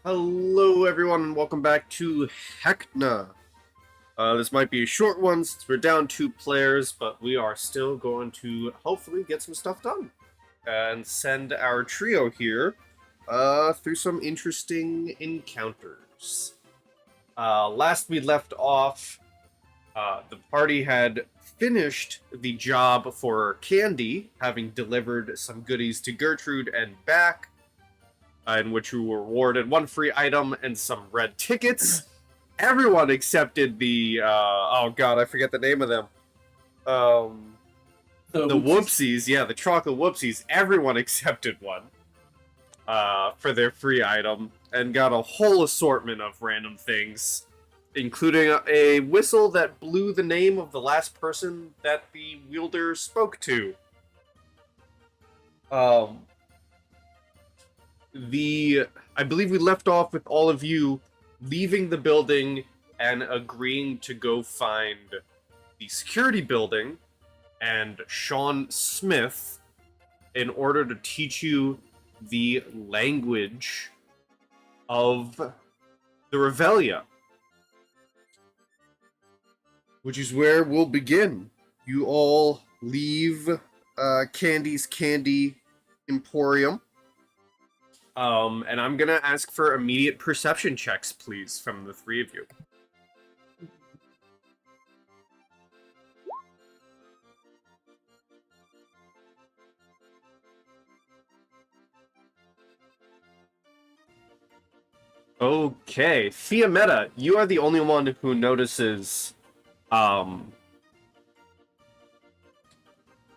Hello everyone and welcome back to Heckna. This might be a short one since we're down 2 players, but we are still going to hopefully get some stuff done. And send our trio here through some interesting encounters. Last we left off, the party had finished the job for Candy, having delivered some goodies to Gertrude and back. In which we were awarded 1 free item and some red tickets. Everyone accepted the, oh god, I forget the name of them. The whoopsies, yeah, the chocolate whoopsies. Everyone accepted one for their free item and got a whole assortment of random things, including a whistle that blew the name of the last person that the wielder spoke to. I believe we left off with all of you leaving the building and agreeing to go find the security building and Shawn Smith in order to teach you the language of the Revelia. Which is where we'll begin. You all leave Candy's Candy Emporium. And I'm gonna ask for immediate perception checks, please, from the 3 of you. Okay, Fiammetta, you are the only one who notices,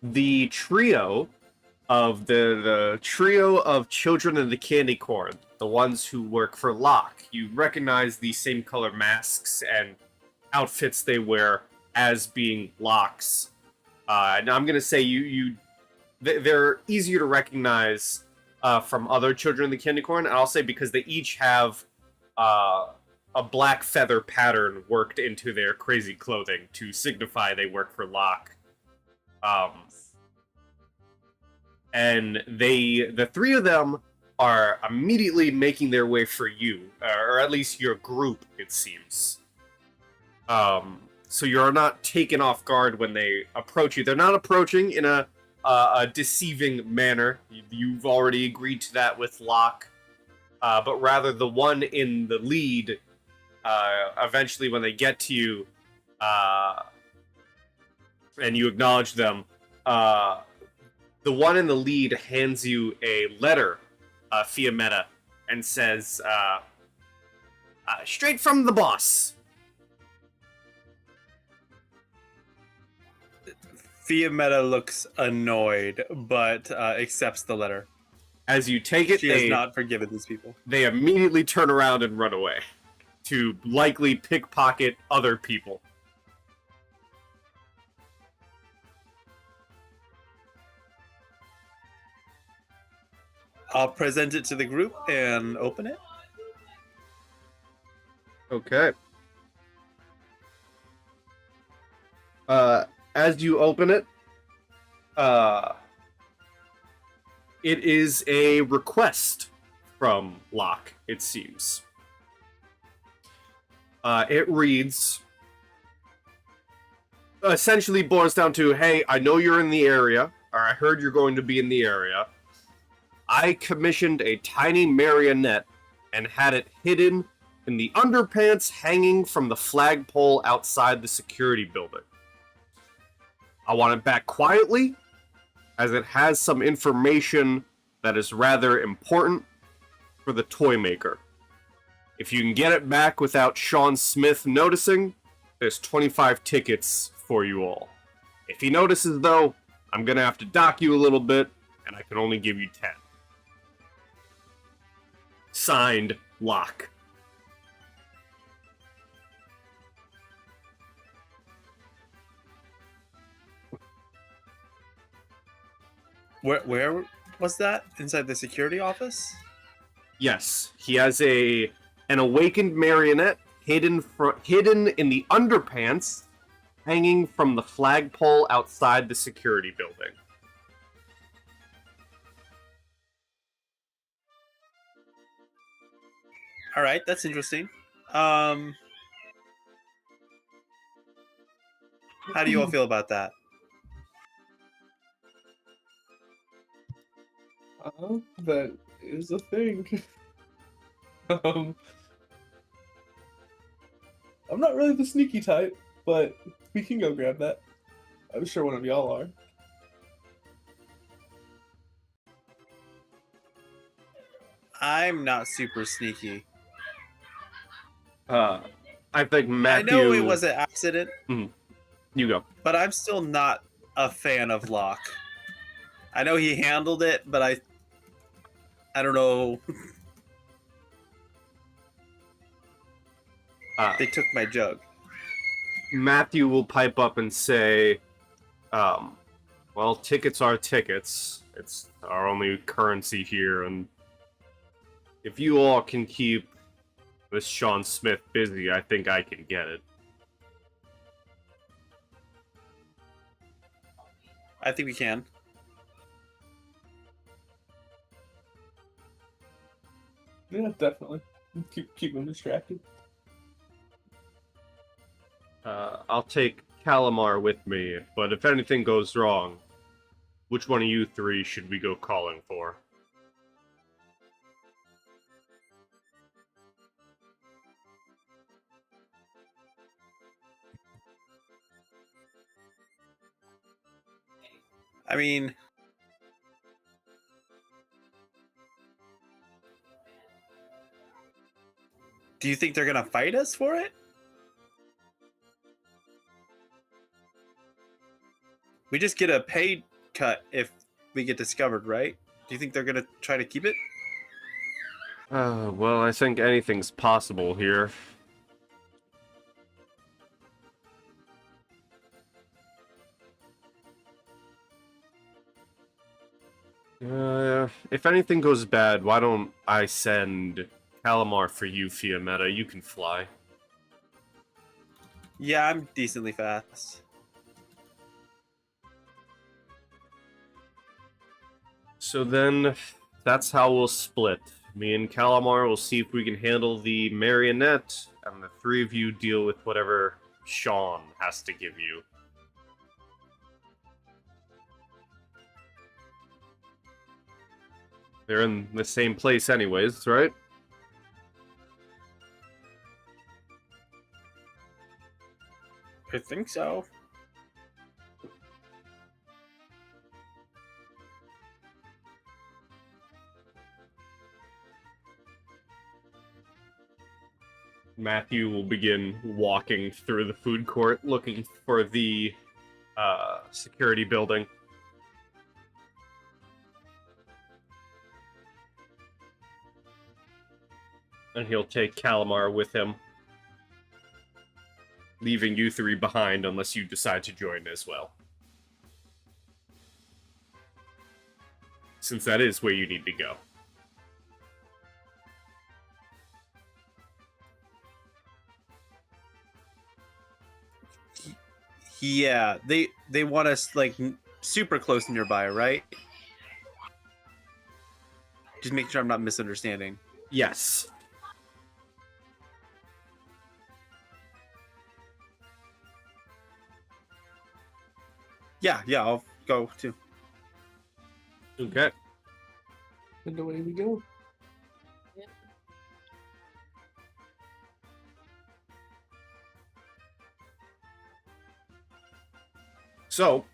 the trio of the trio of children in the candy corn, the ones who work for Locke. You recognize the same color masks and outfits they wear as being Locke's. And I'm gonna say they're easier to recognize from other children in the candy corn, and I'll say because they each have a black feather pattern worked into their crazy clothing to signify they work for Locke. And the 3 of them are immediately making their way for you, or at least your group, it seems. So you're not taken off guard when they approach you. They're not approaching in a deceiving manner. You've already agreed to that with Locke. But rather the one in the lead, eventually when they get to you, and you acknowledge them, the one in the lead hands you a letter, Fiammetta, and says, straight from the boss. Fiammetta looks annoyed, but accepts the letter. As you take it, she has not forgiven these people. They immediately turn around and run away to likely pickpocket other people. I'll present it to the group and open it. Okay. As you open it, it is a request from Locke, it seems. It reads, essentially boils down to, hey, I know you're in the area, or I heard you're going to be in the area. I commissioned a tiny marionette and had it hidden in the underpants hanging from the flagpole outside the security building. I want it back quietly, as it has some information that is rather important for the toy maker. If you can get it back without Shawn Smith noticing, there's 25 tickets for you all. If he notices, though, I'm gonna have to dock you a little bit, and I can only give you 10. Signed, Lock. Where was that? Inside the security office? Yes, he has an awakened marionette hidden in the underpants, hanging from the flagpole outside the security building. All right, that's interesting. How do you all feel about that? That is a thing. I'm not really the sneaky type, but we can go grab that. I'm sure one of y'all are. I'm not super sneaky. I think Matthew... I know it was an accident. You go. But I'm still not a fan of Locke. I know he handled it, but I don't know. They took my jug. Matthew will pipe up and say, well, tickets are tickets. It's our only currency here, and if you all can keep this Shawn Smith busy, I think I can get it. I think we can. Yeah, definitely. Keep them distracted. I'll take Callimar with me, but if anything goes wrong, which one of you three should we go calling for? I mean, do you think they're gonna fight us for it? We just get a pay cut if we get discovered, right? Do you think they're gonna try to keep it? Well, I think anything's possible here. If anything goes bad, why don't I send Callimar for you, Fiammetta? You can fly. Yeah, I'm decently fast. So then, that's how we'll split. Me and Callimar will see if we can handle the marionette, and the three of you deal with whatever Shawn has to give you. They're in the same place anyways, right? I think so. Matthew will begin walking through the food court looking for the security building. And he'll take Callimar with him, leaving you three behind unless you decide to join as well. Since that is where you need to go. Yeah, they want us like super close nearby, right? Just making sure I'm not misunderstanding. Yes. Yeah, I'll go too. Okay. And away we go. So,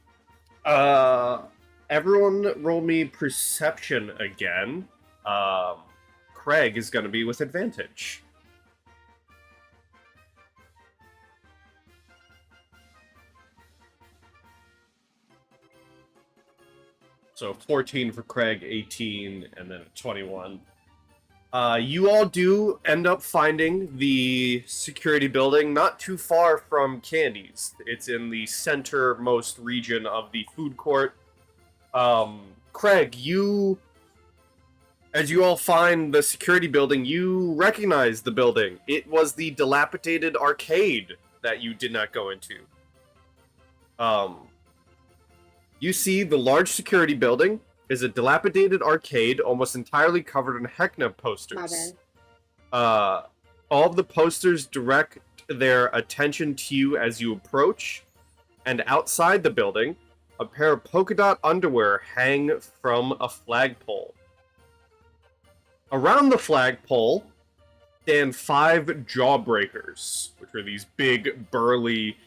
everyone roll me perception again. Kreg is going to be with advantage. So 14 for Kreg, 18, and then a 21. You all do end up finding the security building not too far from Candy's. It's in the centermost region of the food court. Kreg, as you all find the security building, you recognize the building. It was the dilapidated arcade that you did not go into. You see the large security building is a dilapidated arcade almost entirely covered in Heckna posters. All of the posters direct their attention to you as you approach, and outside the building, a pair of polka dot underwear hang from a flagpole. Around the flagpole stand 5 jawbreakers, which are these big, burly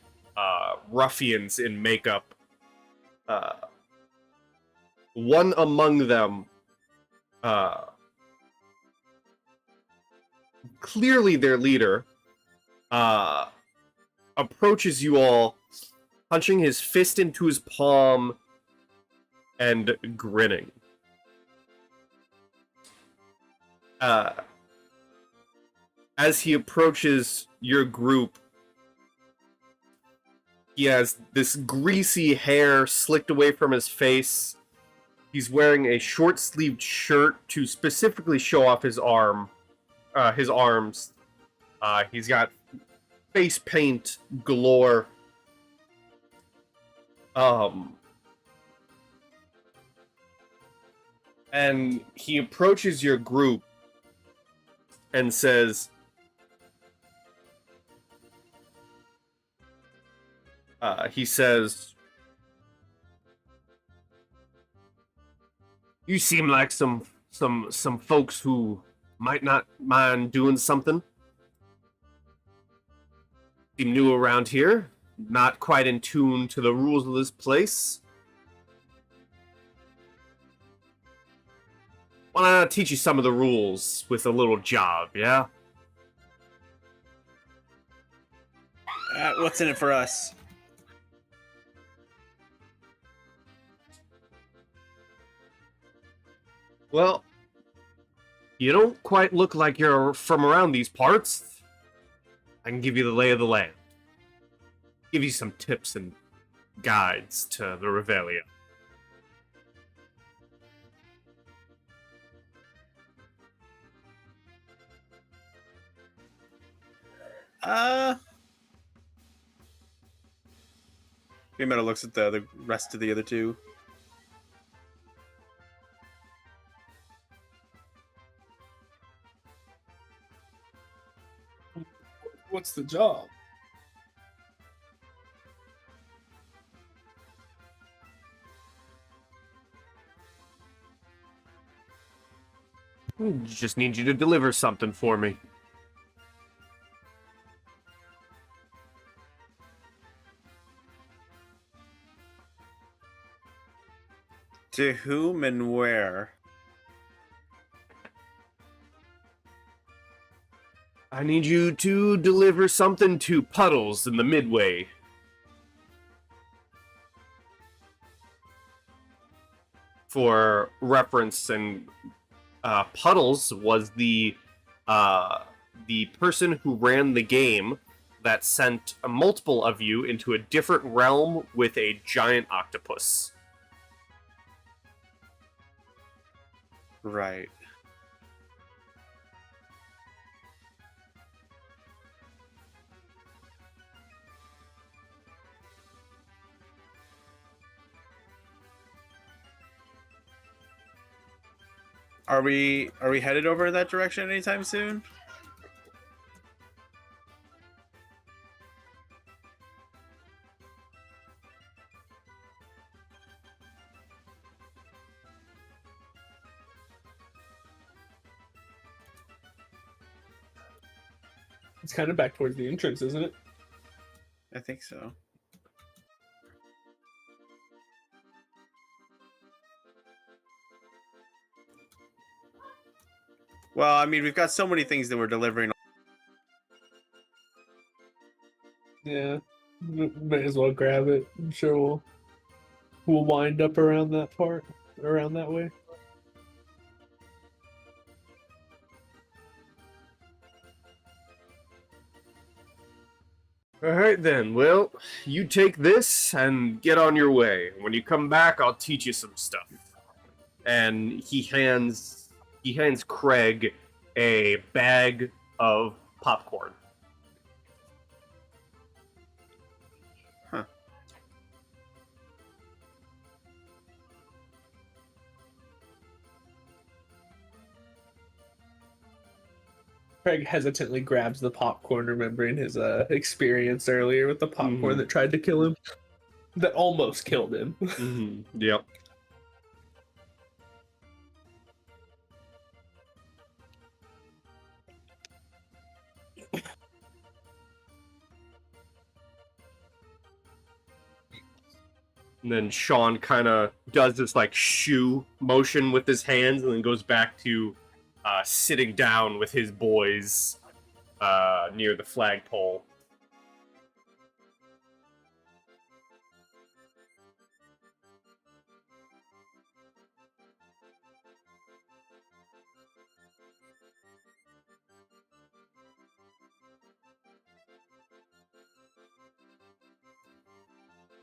ruffians in makeup. One among them, clearly their leader, approaches you all, punching his fist into his palm and grinning. As he approaches your group, he has this greasy hair slicked away from his face. He's wearing a short-sleeved shirt to specifically show off his arms. He's got face paint galore. And he approaches your group and says, "You seem like some folks who might not mind doing something. Seem new around here, not quite in tune to the rules of this place. Why not teach you some of the rules with a little job, yeah?" What's in it for us? Well, you don't quite look like you're from around these parts. I can give you the lay of the land. Give you some tips and guides to the Revelia. Fiammetta looks at the rest of the other two. What's the job? Just need you to deliver something for me. To whom and where? I need you to deliver something to Puddles in the Midway. For reference, and Puddles was the person who ran the game that sent multiple of you into a different realm with a giant octopus. Right. Are we headed over in that direction anytime soon? It's kind of back towards the entrance, isn't it? I think so. Well, I mean, we've got so many things that we're delivering. Yeah, may as well grab it. I'm sure we'll wind up around that part. around that way. All right then. Well, you take this and get on your way. When you come back, I'll teach you some stuff. And he hands Kreg a bag of popcorn. Huh. Kreg hesitantly grabs the popcorn, remembering his experience earlier with the popcorn that tried to kill him. That almost killed him. Yep. And then Shawn kind of does this like shoe motion with his hands and then goes back to sitting down with his boys near the flagpole.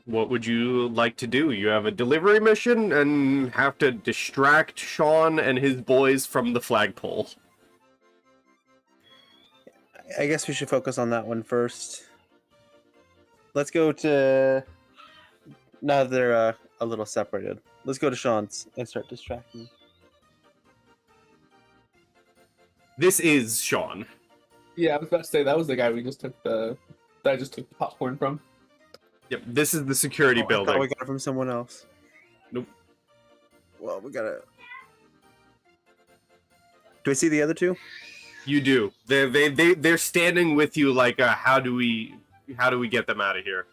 What would you like to do? You have a delivery mission and have to distract Shawn and his boys from the flagpole. I guess we should focus on that one first. Let's go to... Now they're a little separated. Let's go to Shawn's and start distracting. This is Shawn. Yeah, I was about to say that was the guy we just took that I just took the popcorn from. Yep, this is the security I building. thought we got it from someone else. Nope. Well, we gotta... Do I see the other two? You do. They're standing with you like, how do we get them out of here?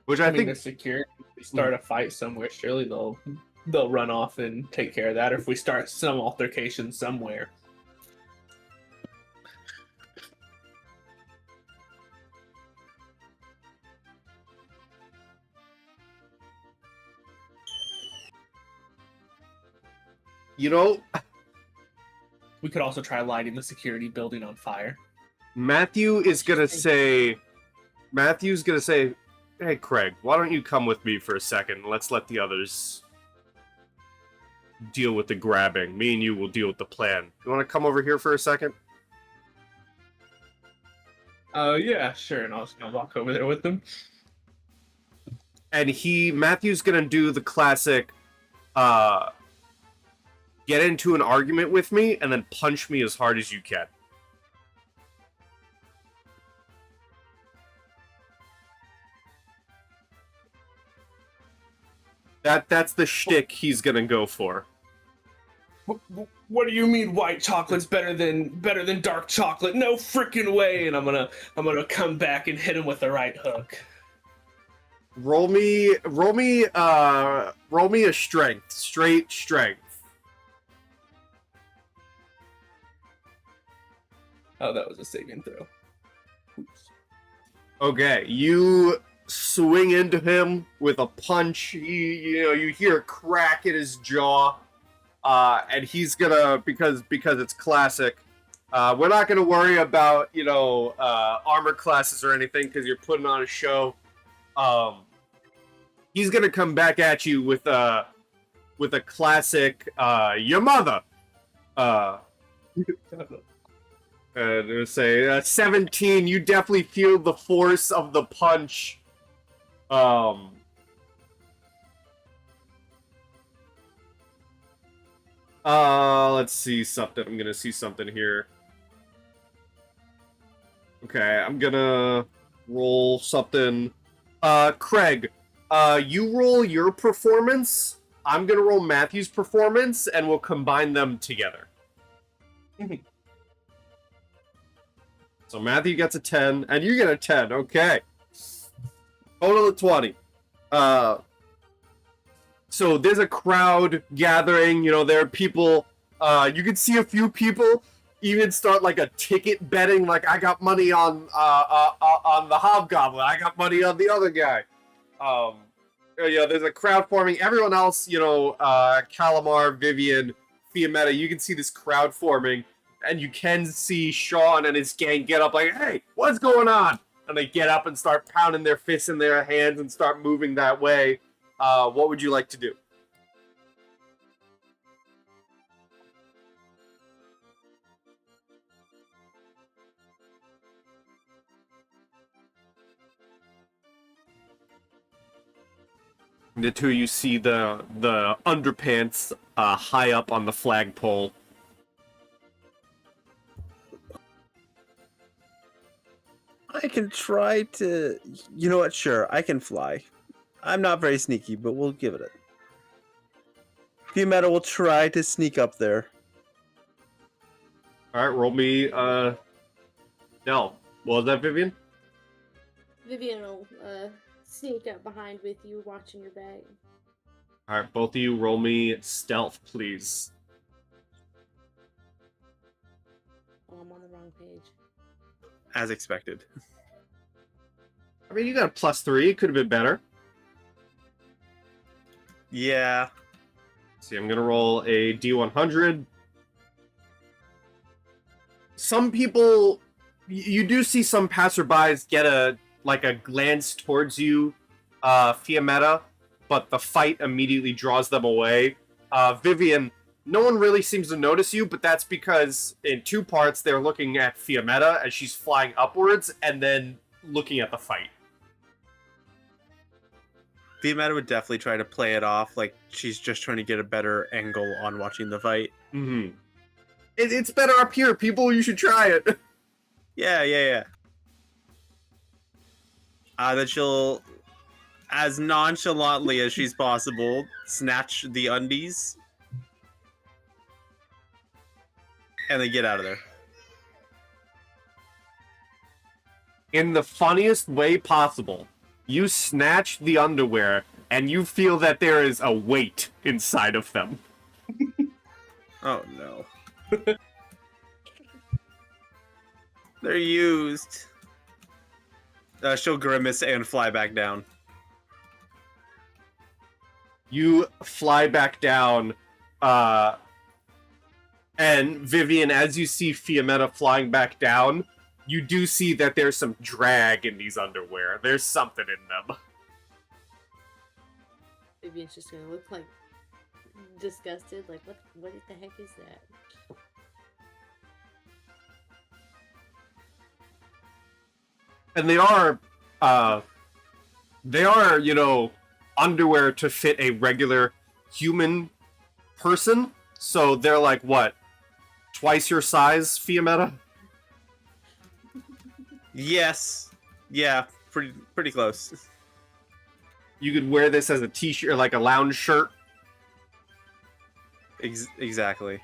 Which I think the security, if we start a fight somewhere, surely they'll run off and take care of that. Or if we start some altercation somewhere. you know, We could also try lighting the security building on fire. Matthew's gonna say, "Hey, Kreg, why don't you come with me for a second? Let's let the others deal with the grabbing. Me and you will deal with the plan. You want to come over here for a second?" Yeah, sure. And I was gonna walk over there with them. And Matthew's gonna do the classic, get into an argument with me and then punch me as hard as you can. That's the shtick he's gonna go for. What do you mean white chocolate's better than dark chocolate? No freaking way! And I'm gonna come back and hit him with the right hook. Roll me a strength, straight strength. Oh, that was a saving throw. Oops. Okay, you swing into him with a punch. You hear a crack in his jaw, and he's gonna because it's classic. We're not gonna worry about armor classes or anything because you're putting on a show. He's gonna come back at you with a classic your mother. And it'll say 17. You definitely feel the force of the punch. Let's see something. I'm gonna see something here. Okay, I'm gonna roll something. Kreg, you roll your performance. I'm gonna roll Matthew's performance, and we'll combine them together. So Mathew gets a 10, and you get a 10. Okay. Total of 20. So there's a crowd gathering. There are people. You can see a few people, even start like a ticket betting. Like I got money on the Hobgoblin. I got money on the other guy. There's a crowd forming. Everyone else, Callimar, Vivien, Fiammetta, you can see this crowd forming, and you can see Shawn and his gang get up like, hey, what's going on? And they get up and start pounding their fists in their hands and start moving that way. What would you like to do? The two of you see the underpants high up on the flagpole. I can try to... You know what? Sure, I can fly. I'm not very sneaky, but we'll give it a... Fiammetta will try to sneak up there. Alright, roll me, no. What was that, Vivien? Vivien will sneak up behind with you, watching your back. Alright, both of you roll me stealth, please. Oh, I'm on the wrong page. As expected. I mean, you got a +3. It could have been better. Yeah. See, I'm gonna roll a D100. Some people... You do see some passerbys get a glance towards you, Fiammetta, but the fight immediately draws them away. Vivien, no one really seems to notice you, but that's because in two parts they're looking at Fiammetta as she's flying upwards, and then looking at the fight. Fiammetta would definitely try to play it off like she's just trying to get a better angle on watching the fight. Mm-hmm. It's better up here, people. You should try it. Yeah. That she'll, as nonchalantly as she's possible, snatch the undies and then get out of there. In the funniest way possible, you snatch the underwear, and you feel that there is a weight inside of them. Oh no. They're used. She'll grimace and fly back down. You fly back down, and Vivien, as you see Fiammetta flying back down, you do see that there's some drag in these underwear. There's something in them. Vivien's just gonna look like disgusted, like what the heck is that? And they are, underwear to fit a regular human person. So they're like, what, twice your size, Fiammetta? Yes. Yeah, pretty close. You could wear this as a t-shirt, like a lounge shirt. Exactly.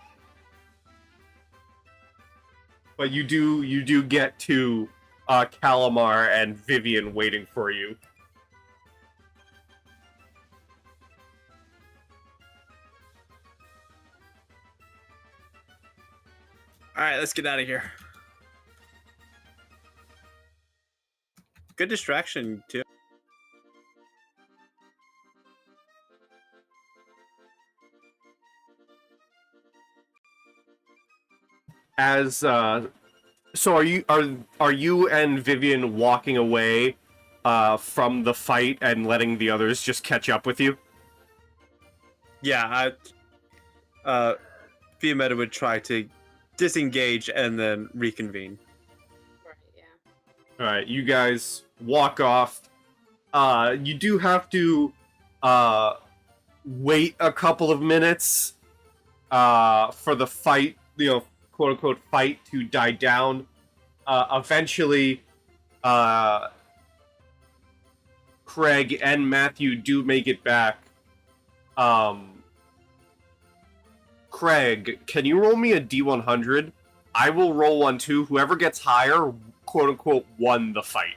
But you do get to Callimar and Vivien waiting for you. Alright, let's get out of here. Good distraction, too. So are you and Vivien walking away from the fight and letting the others just catch up with you? Yeah, Fiammetta would try to disengage and then reconvene. Right, yeah. Alright, you guys walk off. You do have to wait a couple of minutes for the fight, quote-unquote fight to die down. Eventually, Kreg and Mathew do make it back. Kreg, can you roll me a D100? I will roll one too. Whoever gets higher, quote-unquote, won the fight.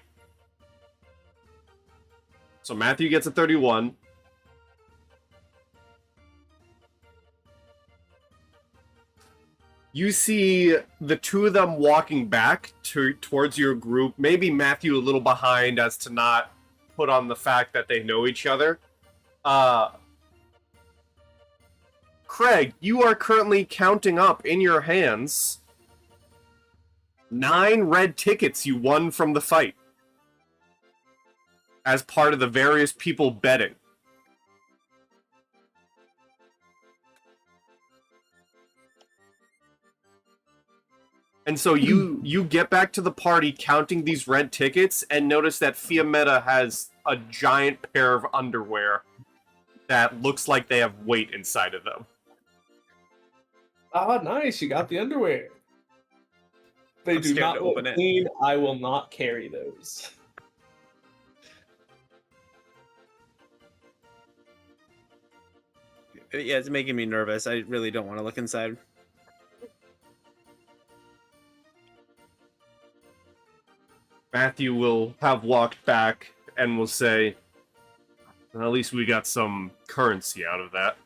So Mathew gets a 31. You see the two of them walking back towards your group. Maybe Mathew a little behind as to not put on the fact that they know each other. Kreg, you are currently counting up in your hands 9 red tickets you won from the fight as part of the various people betting. And so you get back to the party counting these red tickets and notice that Fiammetta has a giant pair of underwear that looks like they have weight inside of them. Ah, nice. You got the underwear. They I'm do scared not to look open it. clean. I will not carry those. Yeah, it's making me nervous. I really don't want to look inside. Mathew will have walked back and will say, well, at least we got some currency out of that.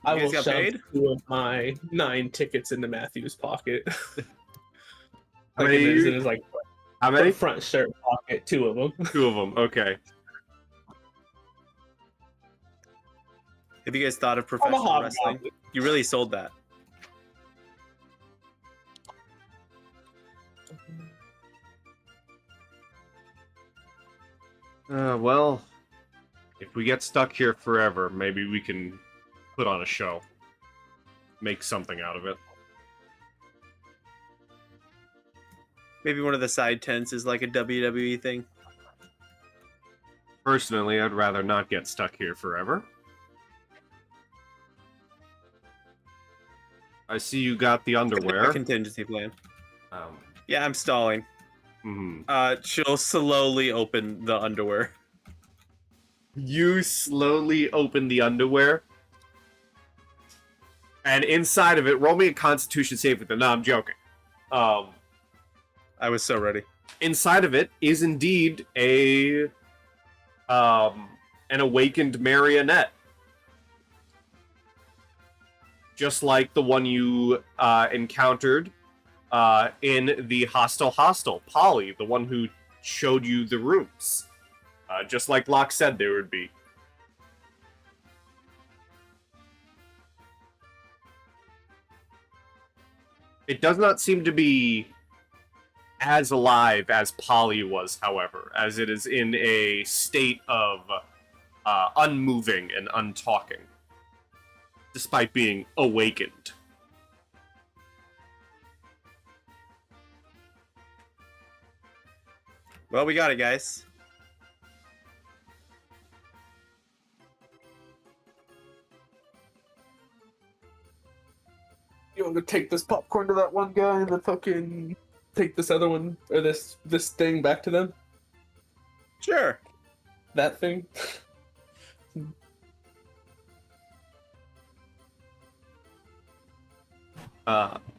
I You will guys shove got paid? 2 of my 9 tickets into Matthew's pocket. How Like many? in his like How many? front shirt pocket, 2 of them. 2 of them. Okay. Have you guys thought of I'm a professional hobgoblin. wrestling? You really sold that. Well, if we get stuck here forever, maybe we can put on a show. Make something out of it. Maybe one of the side tents is like a WWE thing. Personally, I'd rather not get stuck here forever. I see you got the A underwear. contingency plan. Um, Yeah, I'm stalling. She'll slowly open the underwear. You slowly open the underwear. And inside of it, roll me a constitution save with them. No, I'm joking. I was so ready. Inside of it is indeed an awakened marionette. Just like the one you encountered in the hostel, Polly, the one who showed you the rooms. Just like Locke said there would be. It does not seem to be as alive as Polly was, however, as it is in a state of unmoving and untalking, despite being awakened. Well, we got it, guys. You want to take this popcorn to that one guy and then fucking take this other one or this thing back to them? Sure. That thing?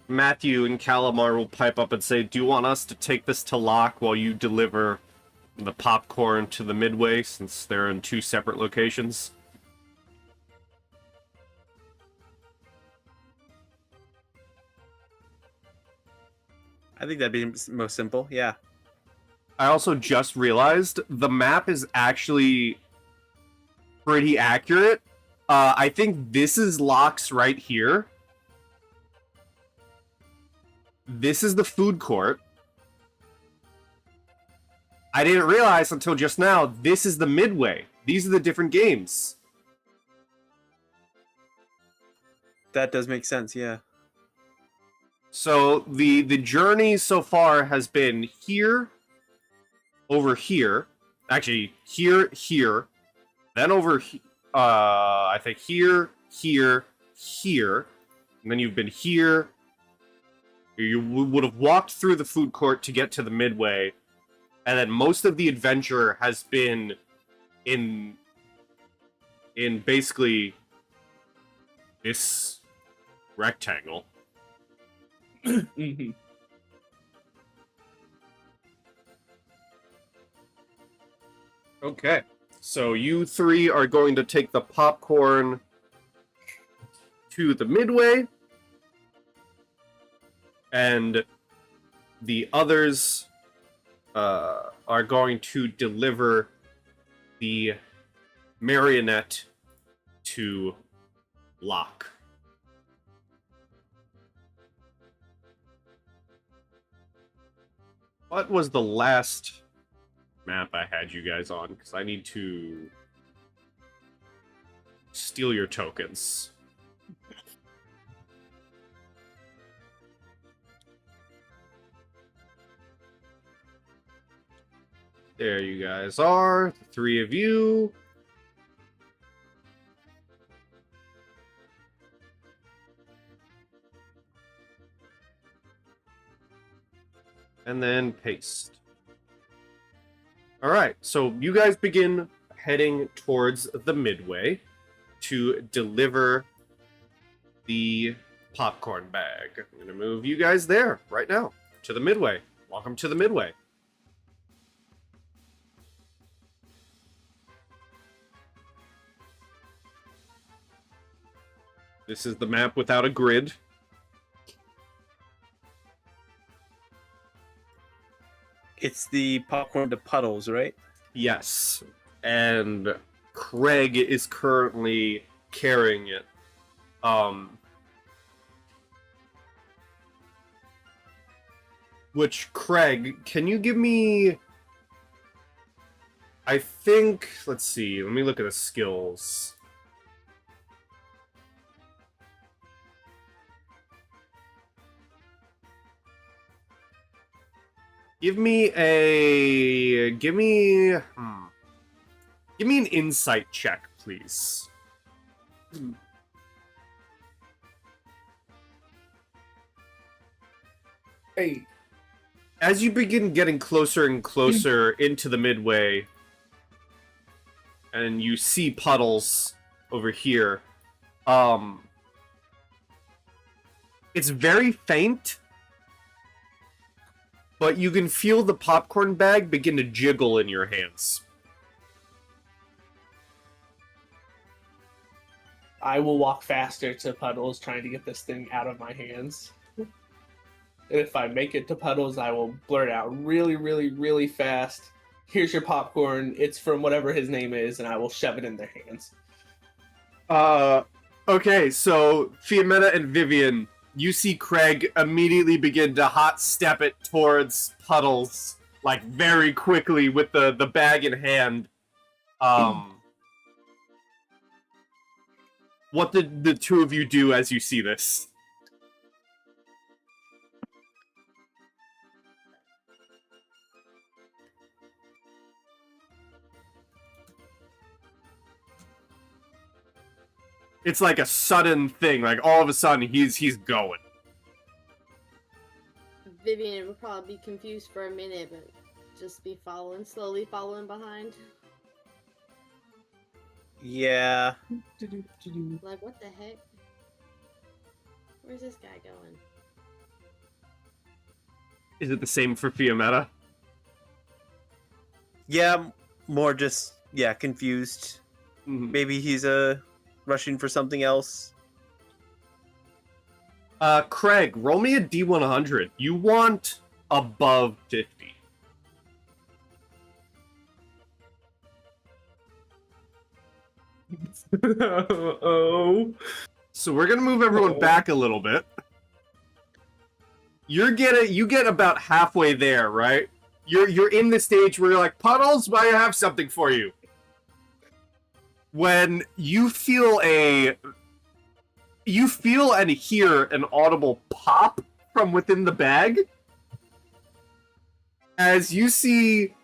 Mathew and Callimar will pipe up and say, do you want us to take this to Locke while you deliver the popcorn to the Midway, since they're in 2 separate locations? I think that'd be most simple. Yeah. I also just realized the map is actually pretty accurate. I think this is Locke's right here. This is the food court. I didn't realize until just now, this is the Midway. These are the different games. That does make sense, yeah. So the journey so far has been here, over here, actually here, then over I think here, and then you've been here. You would have walked through the food court to get to the Midway, and then most of the adventure has been in basically this rectangle. Mm-hmm. Okay. So you three are going to take the popcorn to the midway, and the others are going to deliver the marionette to Locke. What was the last map I had you guys on? Because I need to steal your tokens. There you guys are, the three of you. And then paste. All right, so you guys begin heading towards the midway to deliver the popcorn bag. I'm going to move you guys there right now to the midway. Welcome to the midway. This is the map without a grid. It's the popcorn to puddles, right? Yes. And Kreg is currently carrying it. Which, Kreg, can you give me... I think... Let's see. Let me look at the skills. Give me an insight check, please. Hey, As you begin getting closer and closer into the midway, and you see puddles over here, it's very faint, but you can feel the popcorn bag begin to jiggle in your hands. I will walk faster to Puddles, trying to get this thing out of my hands. And if I make it to Puddles, I will blurt out really, really, really fast, "Here's your popcorn. It's from whatever his name is," and I will shove it in their hands. Okay, so Fiammetta and Vivien, you see Kreg immediately begin to hot step it towards Puddles, like very quickly with the bag in hand. What did the two of you do as you see this? It's like a sudden thing, like all of a sudden he's going. Vivien would probably be confused for a minute, but just be slowly following behind. Yeah. Like, what the heck? Where's this guy going? Is it the same for Fiammetta? Yeah, more just, confused. Mhm. Maybe he's rushing for something else. Kreg, roll me a D100. You want above 50. Oh. So we're gonna move everyone back a little bit. You get about halfway there, right? You're in the stage where you're like, Puddles, I have something for you. When you feel and hear an audible pop from within the bag, as you see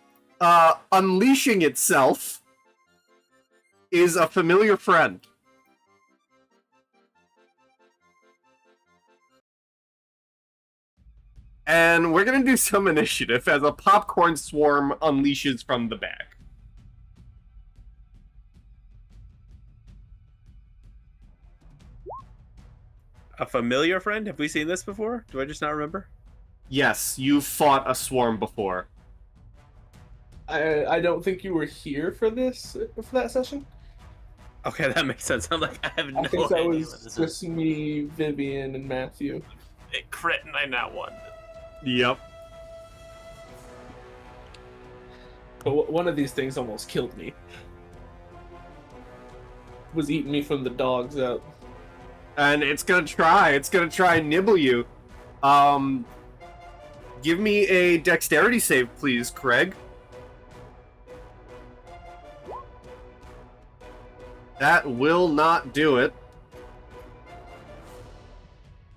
unleashing itself is a familiar friend. And we're gonna do some initiative as a popcorn swarm unleashes from the bag. A familiar friend? Have we seen this before? Do I just not remember? Yes, you've fought a swarm before. I don't think you were here for that session. Okay, that makes sense. I'm like, I have no I think that idea what was this just me, Vivien, and Mathew. is. Crit and I now won. Yep. But one of these things almost killed me. Was eating me from the dogs up. And it's gonna try and nibble you. Give me a dexterity save, please, Kreg. That will not do it.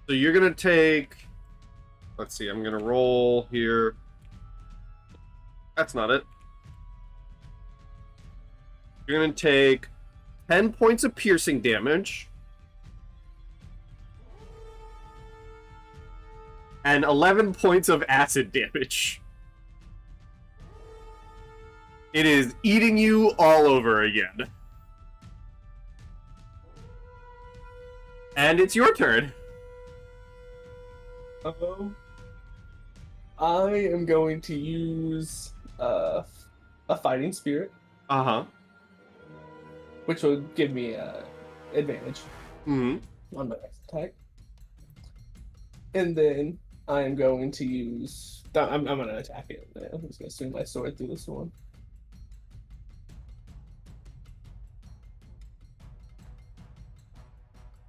So you're gonna take... Let's see, I'm gonna roll here. That's not it. You're gonna take 10 points of piercing damage. And 11 points of acid damage. It is eating you all over again. And it's your turn. I am going to use a fighting spirit, Uh-huh. which will give me advantage Mm-hmm. on my next attack. And then I am going to use... I'm going to attack it. I'm just going to swing my sword through this one.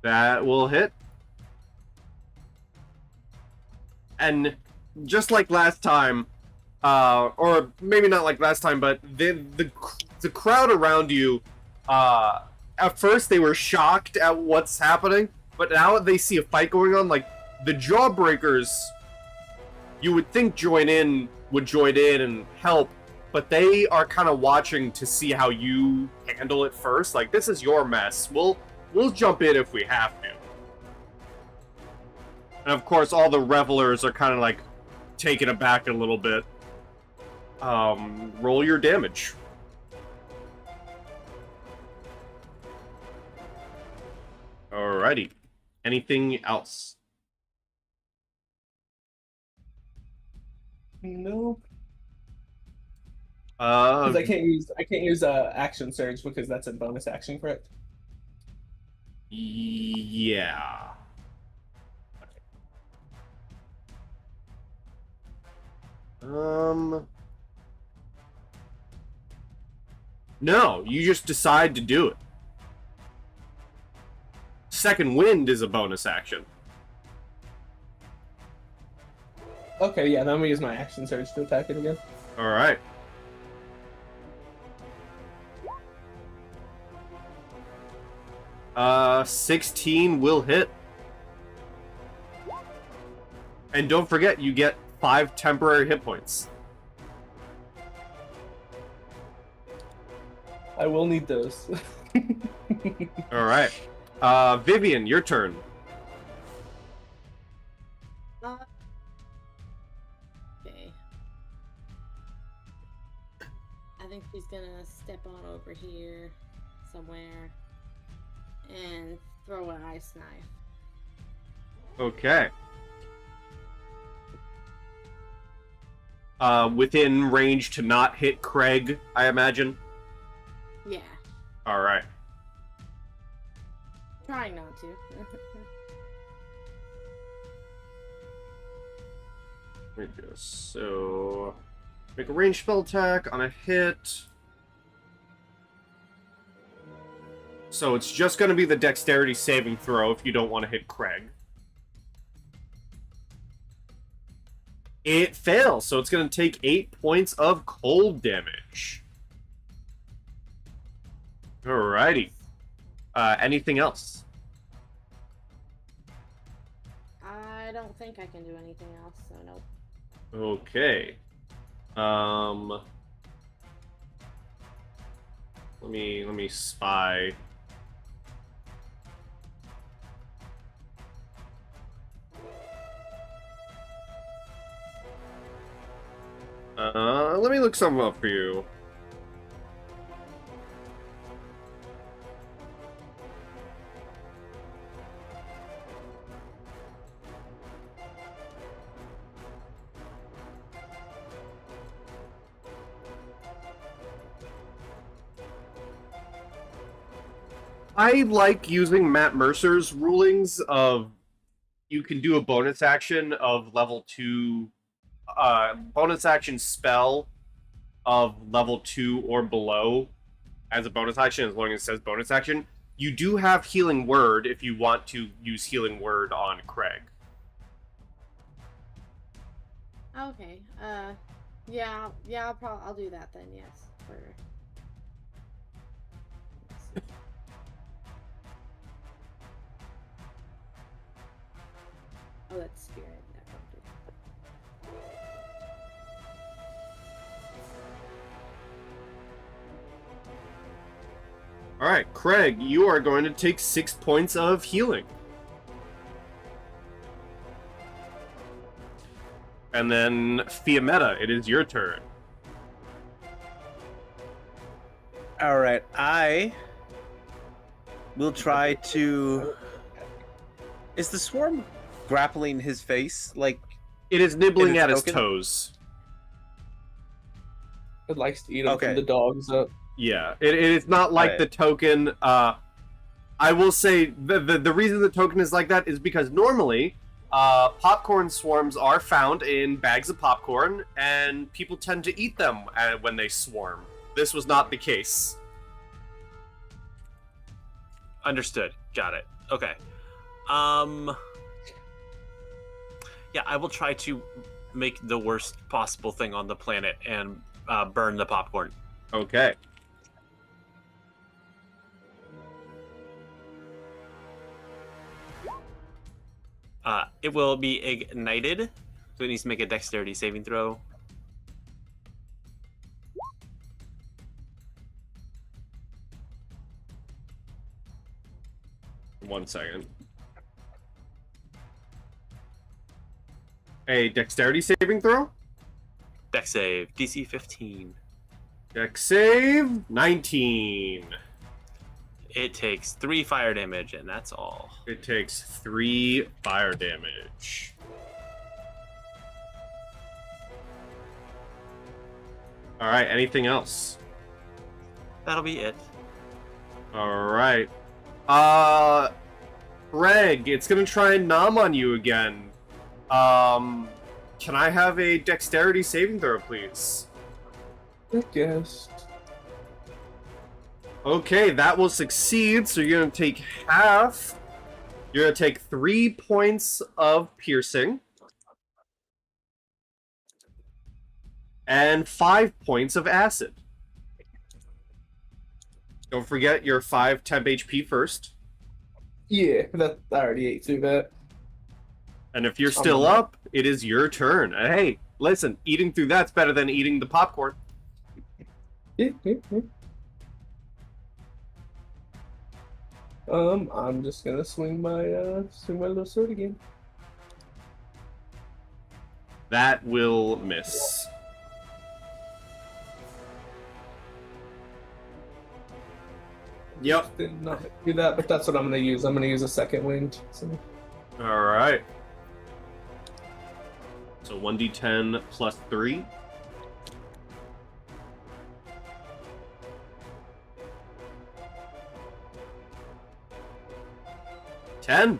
That will hit. And just like last time, or maybe not like last time, but the crowd around you, at first they were shocked at what's happening, but now they see a fight going on. Like, the Jawbreakers, you would think would join in and help, but they are kind of watching to see how you handle it first. Like, this is your mess. We'll jump in if we have to. And of course, all the revelers are kind of like taken aback a little bit. Roll your damage. Alrighty. Anything else? No. Uh, Because I can't use action surge because that's a bonus action, correct? yeah. No, you just decide to do it. Second Wind is a bonus action. Okay, yeah, then I'm gonna use my action surge to attack it again. Alright. Uh, 16 will hit. And don't forget, you get 5 temporary hit points. I will need those. Alright. Vivien, your turn. Okay. I think she's gonna step on over here somewhere and throw an ice knife. Okay. Within range to not hit Kreg, I imagine? Yeah. Alright. Trying not to. There we go. So, make a ranged spell attack on a hit. So it's just going to be the dexterity saving throw if you don't want to hit Kreg. It fails, so it's going to take 8 points of cold damage. Alrighty. Anything else? I don't think I can do anything else, so nope. Okay. Let me spy. Let me look something up for you. I like using Matt Mercer's rulings of you can do a bonus action of level 2, bonus action spell of level 2 or below as a bonus action, as long as it says bonus action. You do have Healing Word if you want to use Healing Word on Kreg. Okay. Yeah. I'll do that then. Yes. For... Let's see. Oh, that's spirit. No, don't do that. Alright, Kreg, you are going to take 6 points of healing. And then, Fiammetta, it is your turn. Alright, I will try to... Is the swarm grappling his face? Like, It is nibbling Is it at his token? toes. It likes to eat them Okay. from the dogs up. Yeah, it is not like Right. the token. I will say the reason the token is like that is because normally popcorn swarms are found in bags of popcorn, and people tend to eat them when they swarm. This was not the case. Understood. Got it. Okay. Yeah, I will try to make the worst possible thing on the planet and burn the popcorn. Okay. It will be ignited, so it needs to make a dexterity saving throw. One second. A dexterity saving throw? Dex save, DC 15. Dex save 19. It takes 3 fire damage, and that's all. It takes 3 fire damage. Alright, anything else? That'll be it. Alright. Kreg, it's gonna try and nom on you again. Can I have a dexterity saving throw, please? I guess. Okay, that will succeed, so you're gonna take half. You're gonna take 3 points of piercing. And 5 points of acid. Don't forget your 5 temp HP first. Yeah, that I already ate through that. And if you're still up, it is your turn. And hey, listen, eating through that's better than eating the popcorn. Yeah. I'm just gonna swing my little sword again. That will miss. Yep. Did not do that, but that's what I'm gonna use. I'm gonna use a second wind. So. Alright. So 1d10 plus 3. Ten.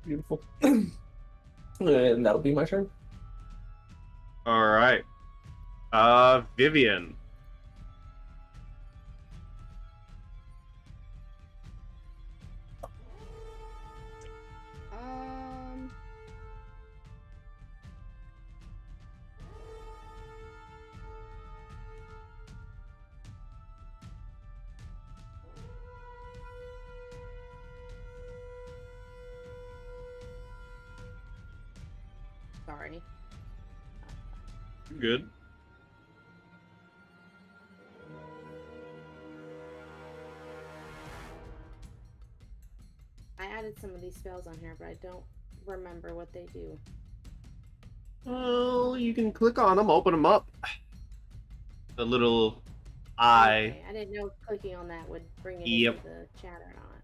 Beautiful. And that'll be my turn. Alright. Vivien. Sorry. Good. I added some of these spells on here, but I don't remember what they do. Well, you can click on them, open them up. The little eye. Okay, I didn't know clicking on that would bring it Yep. into the chat or not.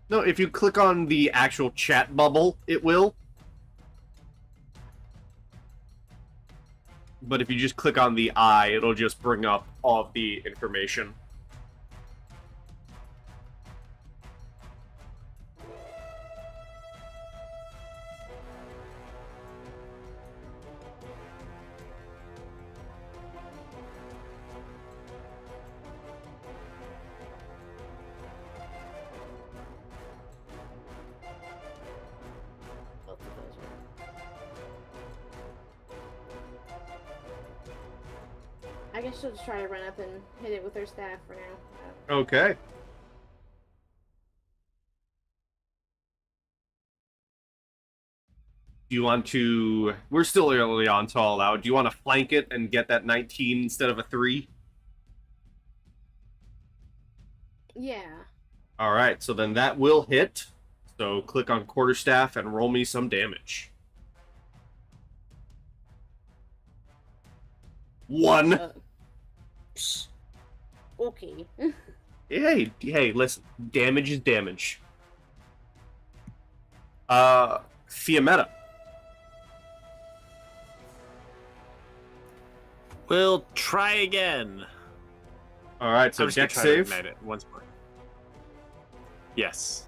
No, if you click on the actual chat bubble, it will. but if you just click on the eye, it'll just bring up all of the information. Both of those are. I guess she'll just try to run up and hit it with her staff for now. Okay. Do you want to... We're still early on to all out. Do you want to flank it and get that 19 instead of a 3? Yeah. Alright, so then that will hit. So click on quarterstaff and roll me some damage. 1. Okay. Hey, listen. Damage is damage. Fiammetta. We'll try again. Alright, so I'm just gonna dex try to save. ignite it once more. Yes.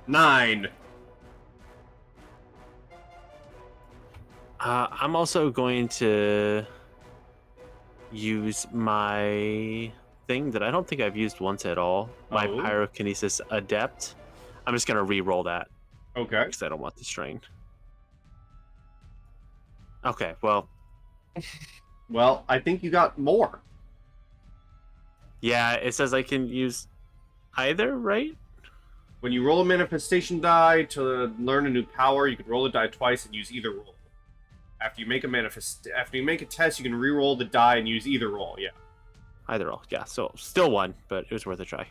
9. I'm also going to use my thing that I don't think I've used once at all. My Oh. Pyrokinesis Adept. I'm just going to re-roll that Okay. because I don't want the strain. Okay, well, Well, I think you got more. yeah, it says I can use either, right? When you roll a manifestation die to learn a new power, you can roll the die twice and use either roll. After you make a test, you can re-roll the die and use either roll. Yeah. Either roll, yeah. So still 1, but it was worth a try.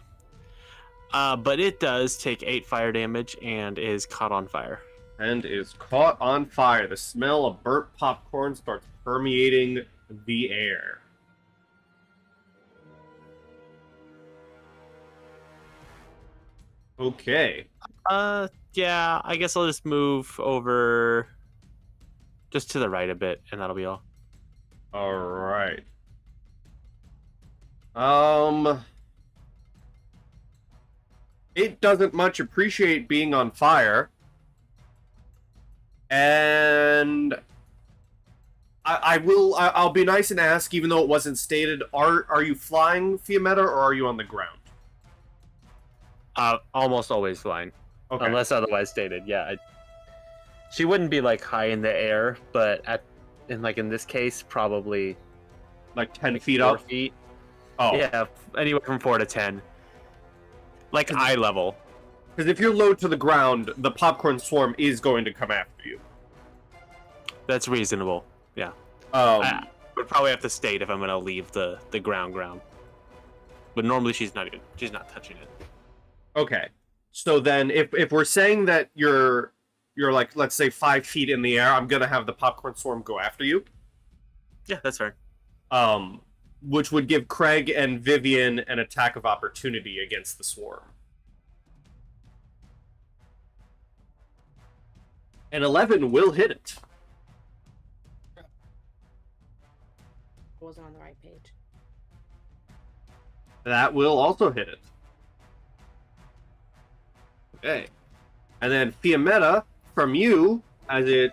But it does take 8 fire damage and is caught on fire. And is caught on fire. The smell of burnt popcorn starts permeating the air. Okay. Yeah, I guess I'll just move over just to the right a bit, and that'll be all. All right. It doesn't much appreciate being on fire. And I'll be nice and ask, even though it wasn't stated, are you flying, Fiammetta, or are you on the ground? Almost always flying, Okay. unless otherwise stated. Yeah, she wouldn't be like high in the air, but in this case, probably Like 10 feet 4 up? feet. Oh. Yeah, anywhere from 4 to 10, like eye level. Because if you're low to the ground, the popcorn swarm is going to come after you. That's reasonable. Yeah, Um, would probably have to state if I'm gonna leave the ground. But normally she's not touching it. Okay. So then if we're saying that you're like, let's say 5 feet in the air, I'm gonna have the popcorn swarm go after you. Yeah, that's fair. Which would give Kreg and Vivien an attack of opportunity against the swarm. An 11 will hit it. I wasn't on the right page. That will also hit it. Okay. And then Fiammetta, from you, as it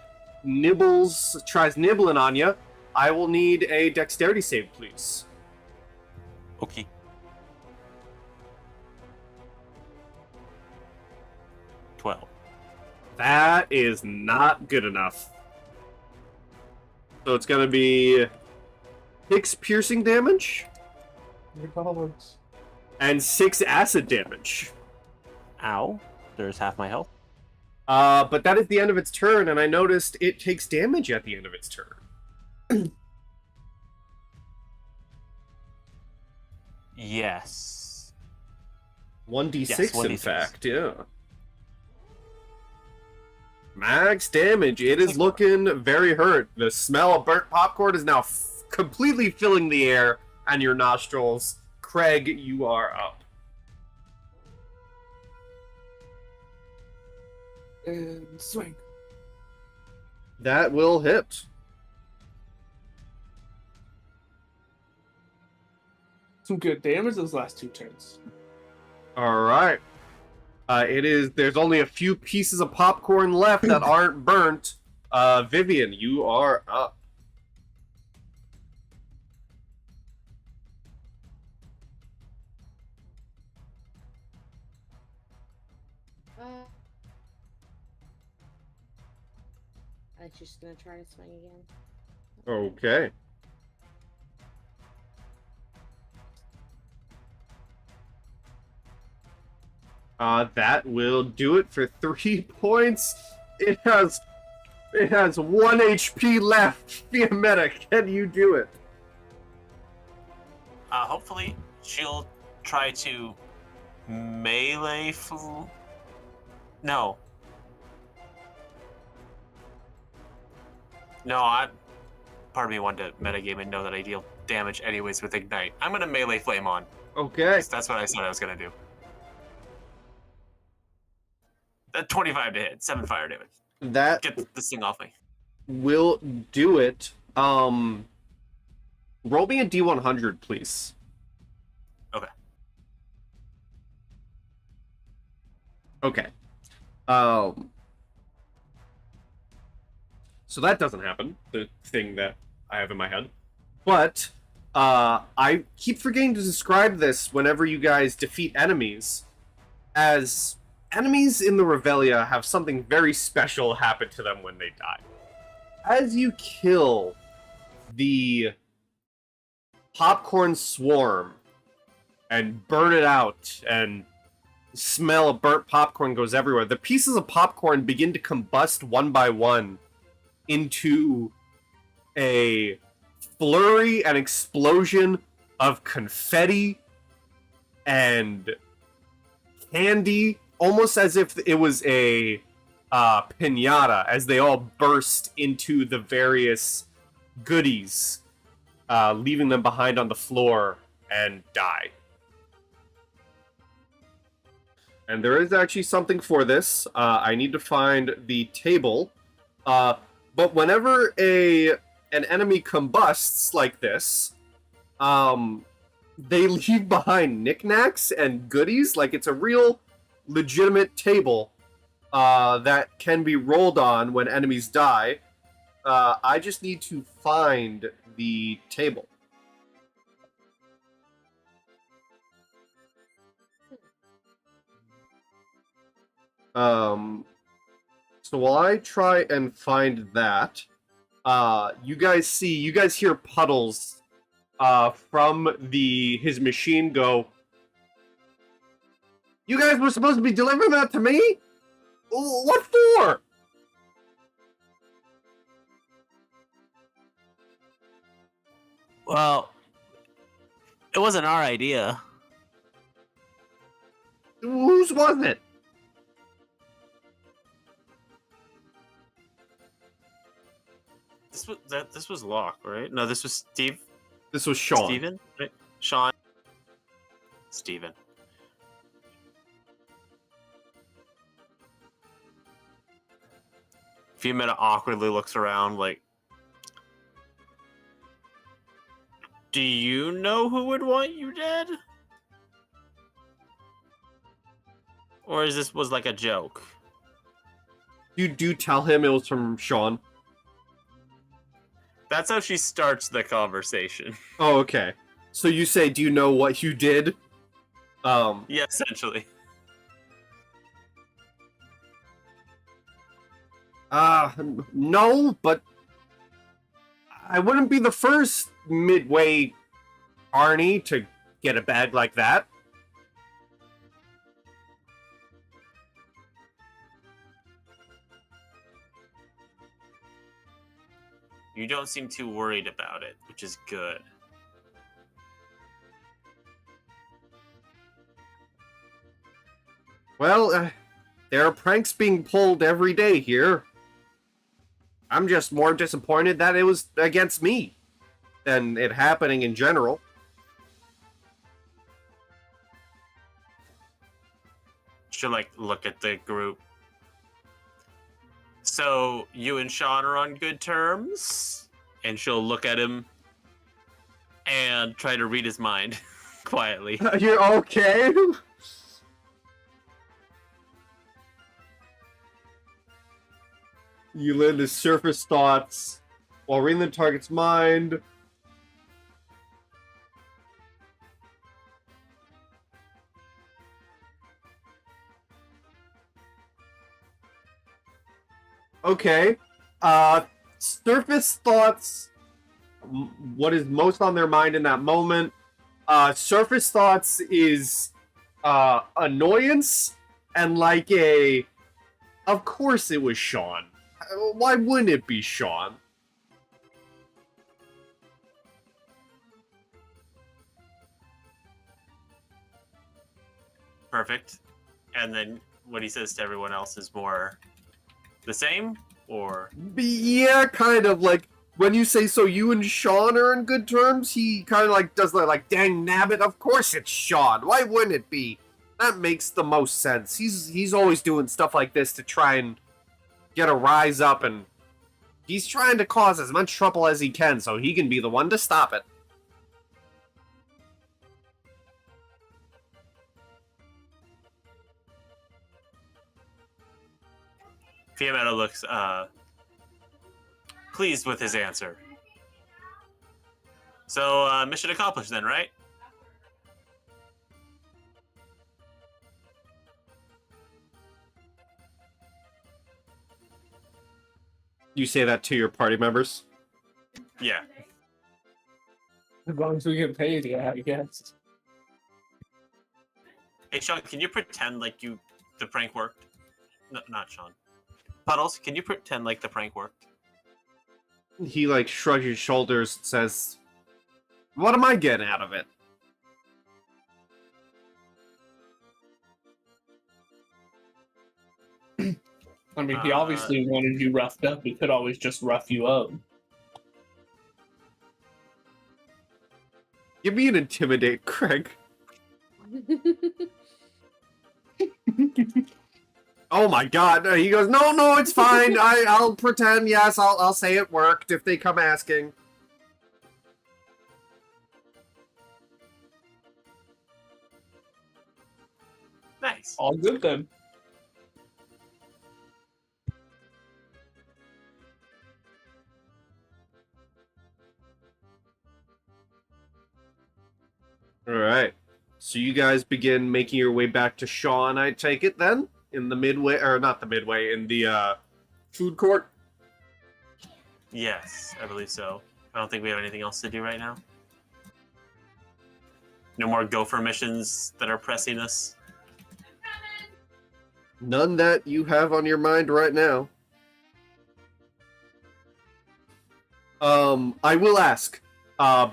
tries nibbling on you, I will need a dexterity save, please. Okay. $12. That is not good enough. So it's going to be 6 piercing damage and 6 acid damage. Ow. There's half my health. But that is the end of its turn, and I noticed it takes damage at the end of its turn. Yes. 1d6, Yes, 1d6. in fact, yeah. Max damage. It is looking very hurt. The smell of burnt popcorn is now completely filling the air and your nostrils. Kreg, you are up. And swing. That will hit. some good damage those last 2 turns. All right. There's only a few pieces of popcorn left that aren't burnt. Vivien, you are up. I'm just gonna try to swing again. Okay. That will do it for 3 points. It has 1 HP left. Fiammetta, can you do it? Hopefully, she'll try to melee. No. Part of me wanted to metagame and know that I deal damage anyways with Ignite. I'm gonna melee flame on. Okay. That's what I said I was gonna do. That 25 to hit, 7 fire damage. That Get this thing off me. will do it. Roll me a D100, please. Okay. Okay. So that doesn't happen, the thing that I have in my head. But I keep forgetting to describe this whenever you guys defeat enemies, as enemies in the Revelia have something very special happen to them when they die. As you kill the popcorn swarm and burn it out, and the smell of burnt popcorn goes everywhere, the pieces of popcorn begin to combust one by one into a flurry and explosion of confetti and candy, almost as if it was a piñata, as they all burst into the various goodies, leaving them behind on the floor and die. And there is actually something for this. I need to find the table. But whenever an enemy combusts like this, they leave behind knickknacks and goodies. Like, it's a real legitimate table that can be rolled on when enemies die. I just need to find the table. So while I try and find that, you guys hear Puddles from his machine go, "You guys were supposed to be delivering that to me? What for?" Well, it wasn't our idea. Whose was it? This was Locke, right? No, this was Steve. This was Shawn. Steven? Right? Shawn. Steven. Fiammetta awkwardly looks around like, do you know who would want you dead? Or is this was like a joke? You do tell him it was from Shawn. That's how she starts the conversation. Oh, okay. So you say, do you know what you did? Yeah, essentially. No, but I wouldn't be the first Midway Arnie to get a bag like that. You don't seem too worried about it, which is good. Well, there are pranks being pulled every day here. I'm just more disappointed that it was against me than it happening in general. She'll like look at the group. So you and Shawn are on good terms? And she'll look at him and try to read his mind. quietly. You're okay? You land his surface thoughts while reading the target's mind. Okay. Surface thoughts. What is most on their mind in that moment? Surface thoughts is annoyance and like a. Of course it was Shawn. Why wouldn't it be Shawn? Perfect. And then what he says to everyone else is more the same, or Yeah, kind of like when you say so. You and Shawn are in good terms. He kind of like does that, like, dang nabbit. Of course it's Shawn. Why wouldn't it be? That makes the most sense. He's always doing stuff like this to try and get a rise up, and he's trying to cause as much trouble as he can so he can be the one to stop it. Fiammetta looks pleased with his answer. So, mission accomplished then, right? You say that to your party members? Yeah. As long as we get paid, yeah, I guess. Hey, Shawn, can you pretend like the prank worked? No, not Shawn. Puddles, can you pretend like the prank worked? He, like, shrugs his shoulders and says, what am I getting out of it? I mean, he obviously wanted you roughed up. He could always just rough you up. Give me an intimidate, Kreg. Oh my god. He goes, no, it's fine. I'll pretend, yes, I'll say it worked if they come asking. Nice. All good then. Alright. So you guys begin making your way back to Shawn, I take it, then? In the midway, or not the midway, in the, food court? Yes, I believe so. I don't think we have anything else to do right now. No more gopher missions that are pressing us. None that you have on your mind right now. I will ask,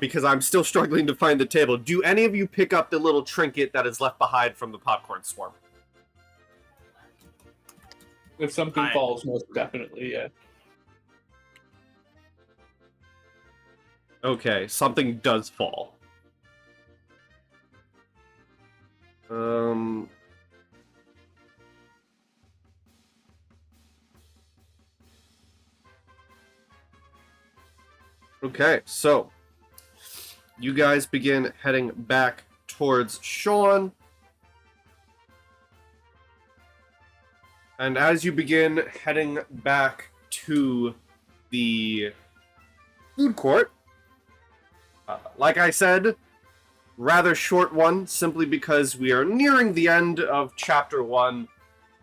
because I'm still struggling to find the table. Do any of you pick up the little trinket that is left behind from the popcorn swarm? If something falls, most definitely, yeah. Okay, something does fall. Okay, so you guys begin heading back towards Shawn. And as you begin heading back to the food court, like I said, rather short one, simply because we are nearing the end of Chapter 1,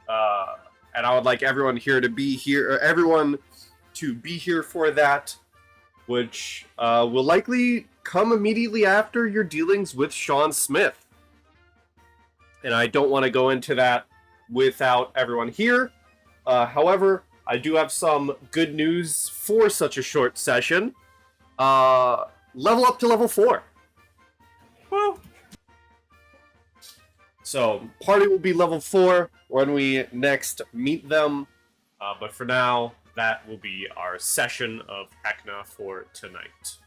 and I would like everyone here to be here, or everyone to be here for that, which will likely come immediately after your dealings with Shawn Smith. And I don't want to go into that without everyone here. However, I do have some good news for such a short session. Level up to level 4. Woo! So, party will be level 4 when we next meet them. But for now, that will be our session of Heckna for tonight.